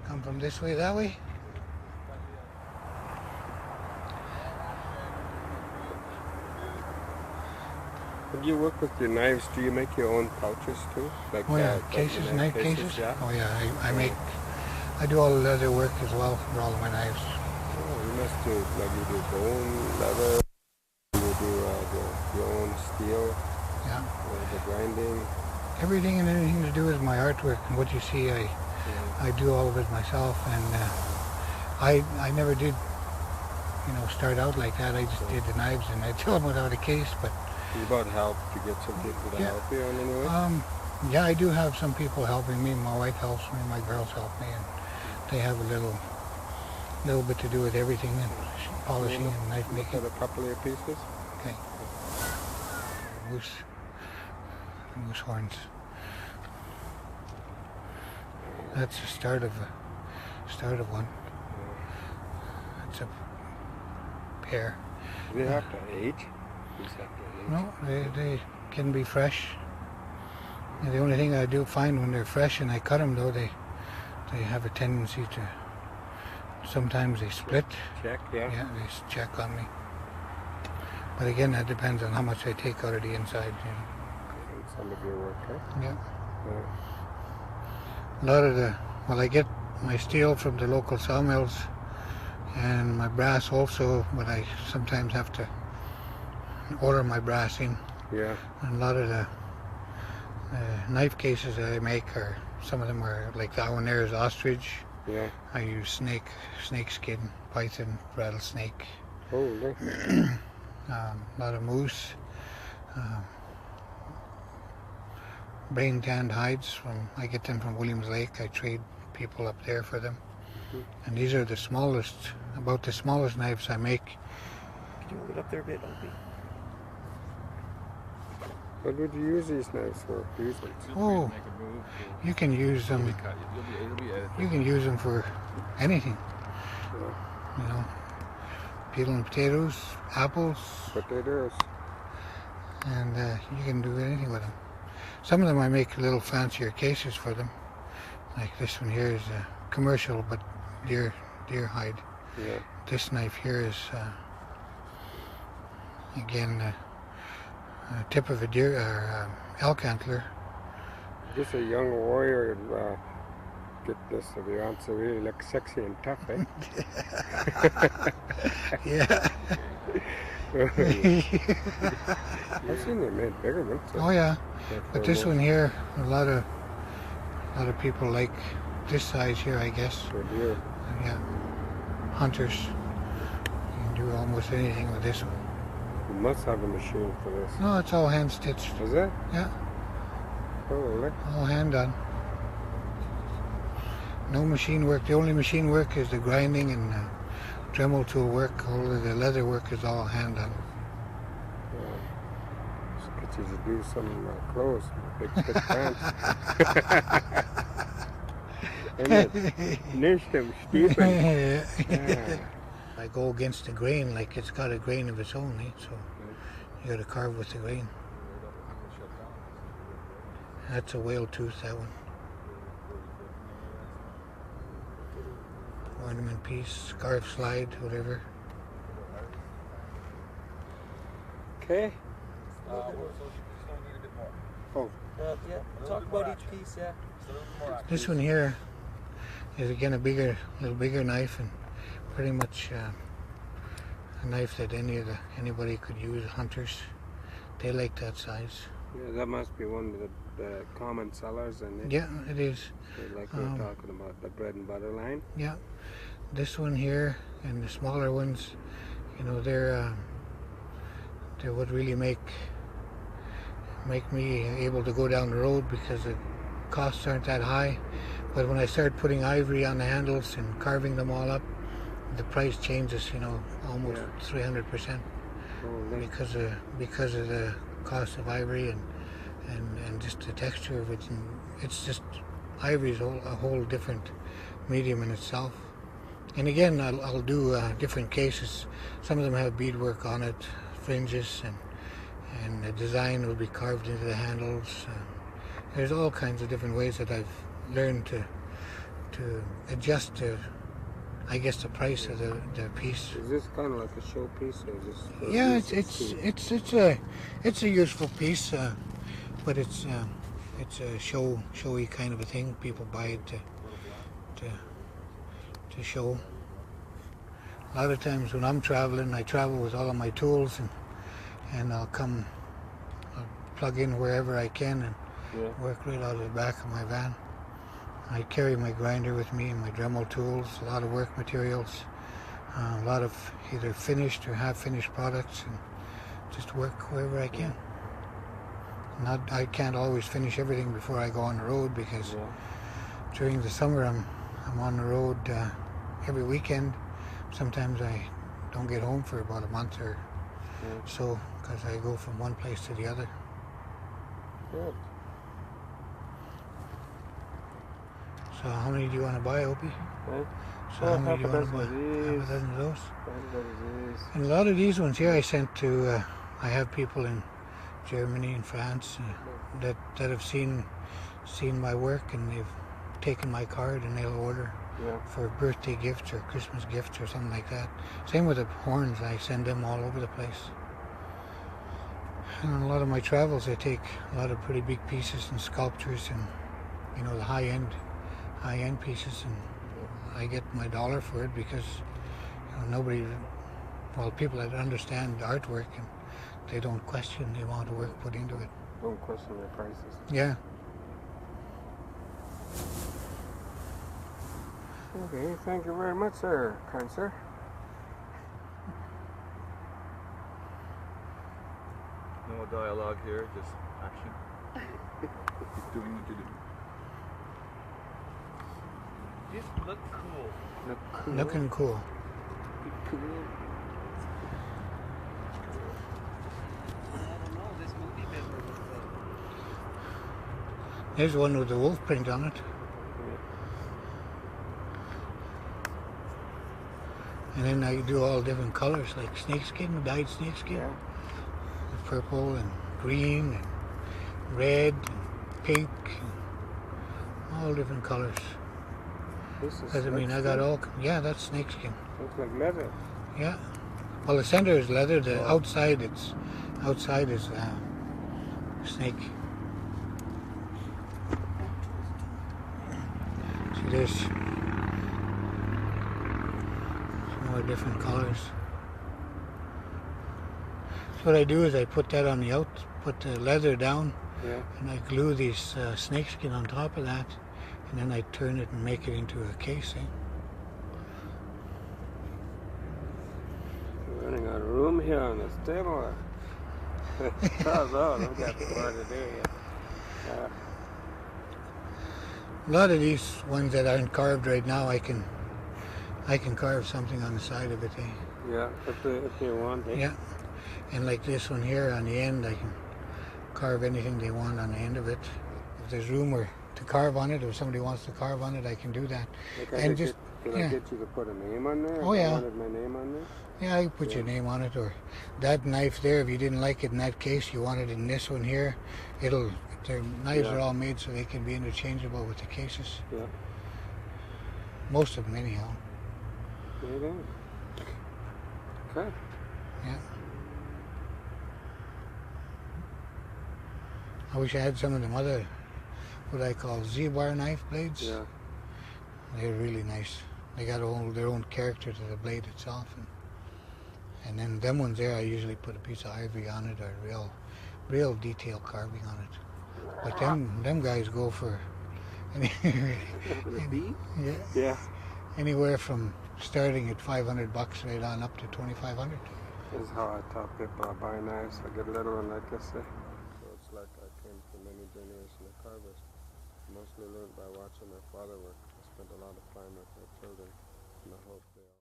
Come from this way, that way. When you work with your knives, do you make your own pouches too? Like Oh yeah, cases, knife cases. Yeah. Oh yeah, I do all the leather work as well for all of my knives. Oh, you must do, like you do bone, leather, you do your own steel, Yeah. The grinding. Everything and anything to do with my artwork and what you see, I do all of it myself, and I never did, start out like that. I just did the knives and I tell them without a case, but. You about help to get some people to help you on any way? Yeah, I do have some people helping me. My wife helps me, my girls help me, and they have a little bit to do with everything and polishing and knife making. Look at a couple of your pieces. Okay. Moose horns. That's the start of one. That's a pair. Do they have to age? No, they can be fresh. And the only thing I do find when they're fresh and I cut them, though, they have a tendency to. Sometimes they split. Check, yeah. Yeah, they check on me. But again, that depends on how much I take out of the inside. Some of your work, huh? Yeah. A lot of I get my steel from the local sawmills and my brass also, but I sometimes have to order my brass in. Yeah. And a lot of the knife cases that I make some of them are like that one there is ostrich. Yeah. I use snake skin, python, rattlesnake. Oh, nice. A lot of moose. Brain tanned hides I get them from Williams Lake. I trade people up there for them. Mm-hmm. And these are about the smallest knives I make. Can you hold it up there a bit, Opie? What would you use these knives for? Oh, you can use them. You can use them for anything. Yeah. Peeling potatoes, apples. Potatoes. And you can do anything with them. Some of them I make little fancier cases for them. Like this one here is commercial, but deer hide. Yeah. This knife here is again. Tip of a deer or elk antler. Just a young warrior get this if you want to really look sexy and tough, eh? Yeah. I've seen them made bigger ones. Oh yeah, but this one here, a lot of people like this size here, I guess. For deer. Yeah. Hunters. You can do almost anything with this one. You must have a machine for this. No, it's all hand stitched. Is it? Yeah. Holy. All hand done. No machine work. The only machine work is the grinding and Dremel tool work. All of the leather work is all hand done. Yeah. Just get you to do some clothes, big thick pants. Niche them, Stephen. Yeah. I go against the grain, like it's got a grain of its own, so you got to carve with the grain. That's a whale tooth, that one. Ornament piece, scarf slide, whatever. Okay. Oh. Yeah, talk about each piece, yeah. This one here is again a little bigger knife, and pretty much a knife that anybody could use. Hunters, they like that size. Yeah, that must be one of the common sellers, and yeah, it is. Like we're talking about the bread and butter line. Yeah, this one here and the smaller ones, they're what really make me able to go down the road, because the costs aren't that high. But when I start putting ivory on the handles and carving them all up, the price changes, almost 300%, because of the cost of ivory and just the texture of it. And it's just ivory is a whole different medium in itself. And again, I'll do different cases. Some of them have beadwork on it, fringes, and the design will be carved into the handles. There's all kinds of different ways that I've learned to adjust the, I guess, the price of the piece. Is this kind of like a showpiece, or is this? Yeah, it's a useful piece, but it's a showy kind of a thing. People buy it to show. A lot of times when I'm traveling, I travel with all of my tools, and I'll plug in wherever I can and work right out of the back of my van. I carry my grinder with me and my Dremel tools, a lot of work materials, a lot of either finished or half-finished products, and just work wherever I can. I can't always finish everything before I go on the road, because during the summer I'm on the road every weekend. Sometimes I don't get home for about a month or so, because I go from one place to the other. Good. So how many do you want to buy, Opie? Right. So how many do you want to buy? Half a dozen of those? And a lot of these ones here I sent to, I have people in Germany and France that have seen my work, and they've taken my card and they'll order for birthday gifts or Christmas gifts or something like that. Same with the horns, I send them all over the place. And on a lot of my travels I take a lot of pretty big pieces and sculptures and, you know, the high-end pieces, and I get my dollar for it, because people that understand artwork, and they don't question the amount of work put into it. Don't question the prices. Yeah. Okay, thank you very much, sir. Kind sir. No dialogue here, just action. Keep doing what you do. Just look cool. Looking cool. I don't know, this movie member was There's one with the wolf print on it. And then I do all different colors, like snakeskin, dyed snakeskin. Purple and green and red and pink, and all different colors. Because I mean, I got all, that's snakeskin. Looks like leather. Yeah. Well, the center is leather. The outside is snake. See, there's some more different colors. So what I do is I put that on the put the leather down, and I glue these snakeskin on top of that, and then I turn it and make it into a casing. We're running out of room here on this table. Look at what to do. A lot of these ones that aren't carved right now, I can carve something on the side of it. Yeah, if you want. Yeah. And like this one here on the end, I can carve anything they want on the end of it. If there's room to carve on it, or somebody wants to carve on it, I can do that. Can I get you to put a name on there? Oh, yeah. I wanted my name on there? Yeah, I can put your name on it. Or that knife there, if you didn't like it in that case, you want it in this one here, their knives are all made so they can be interchangeable with the cases. Yeah. Most of them anyhow. Okay. Yeah. I wish I had some of them other, what I call Z-bar knife blades. Yeah. They're really nice. They got their own character to the blade itself. And then them ones there, I usually put a piece of ivory on it, or real detailed carving on it. But them guys go for anywhere from starting at $500 right on up to $2,500. This is how I tell people I buy knives. I get a little one like this. So it's like I came from many generations of carvers. Mostly learned by watching my father work. I spent a lot of time with my children, and I hope they all